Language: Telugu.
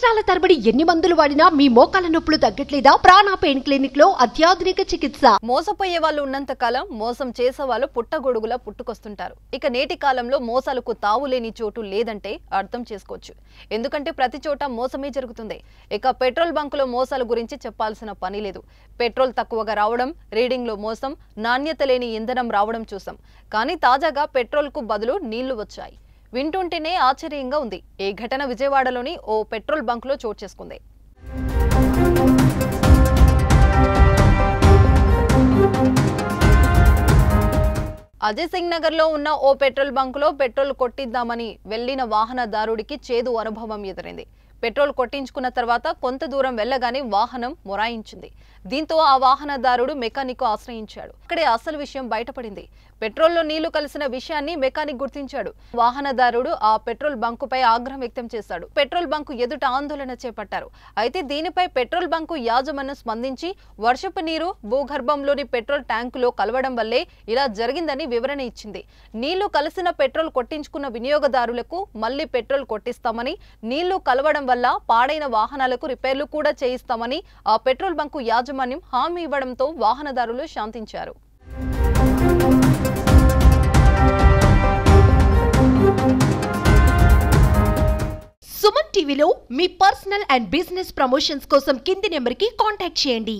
సంవత్సరాల తరబడి ఎన్ని మందులు వాడినా మీ మోకాల నొప్పులు తగ్గట్లేదా? ప్రాణ పెయిన్ క్లినిక్ లో అత్యాధునిక చికిత్స. మోసపోయే వాళ్ళు ఉన్నంత కాలం మోసం చేసే వాళ్ళు పుట్టగొడుగులా పుట్టుకొస్తుంటారు. ఇక నేటి కాలంలో మోసాలకు తావులేని చోటు లేదంటే అర్థం చేసుకోవచ్చు. ఎందుకంటే ప్రతి చోట మోసమే జరుగుతుంది. ఇక పెట్రోల్ బంకులో మోసాల గురించి చెప్పాల్సిన పని లేదు. పెట్రోల్ తక్కువగా రావడం, రీడింగ్ లో మోసం, నాణ్యత లేని ఇంధనం రావడం చూసాం. కానీ తాజాగా పెట్రోల్ కు బదులు నీళ్లు వచ్చాయి. వింటుంటేనే ఆశ్చర్యంగా ఉంది. ఈ ఘటన విజయవాడలోని ఓ పెట్రోల్ బంకులో చోటు చేసుకుంది. అజయ్ సింగ్ నగర్ లో ఉన్న ఓ పెట్రోల్ బంకులో పెట్రోల్ కొట్టిద్దామని వెళ్లిన వాహనదారుడికి చేదు అనుభవం ఎదురైంది. పెట్రోల్ కొట్టించుకున్న తర్వాత కొంత దూరం వెళ్లగానే వాహనం మొరాయించింది. దీంతో ఆ వాహనదారుడు మెకానిక్ ఆశ్రయించాడు. ఇక్కడే అసలు విషయం బయటపడింది. పెట్రోల్లో నీళ్లు కలిసిన విషయాన్ని మెకానిక్ గుర్తించాడు. వాహనదారుడు ఆ పెట్రోల్ బంకుపై ఆగ్రహం వ్యక్తం చేశాడు. పెట్రోల్ బంకు ఎదుట ఆందోళన చేపట్టారు. అయితే దీనిపై పెట్రోల్ బంకు యాజమాన్యం స్పందించి వర్షపు నీరు భూగర్భంలోని పెట్రోల్ ట్యాంకులో కలవడం వల్లే ఇలా జరిగిందని వివరణ ఇచ్చింది. నీళ్లు కలిసిన పెట్రోల్ కొట్టించుకున్న వినియోగదారులకు మళ్లీ పెట్రోల్ కొట్టిస్తామని, నీళ్లు కలవడం వల్ల పాడైన వాహనాలకు రిపేర్లు కూడా చేయిస్తామని ఆ పెట్రోల్ బంకు యాజమాన్యం హామీ ఇవ్వడంతో వాహనదారులు శాంతించారు. సుమన్ టీవీలో మీ పర్సనల్ అండ్ బిజినెస్ ప్రమోషన్స్ కోసం కింది నెంబర్కి కాంటాక్ట్ చేయండి.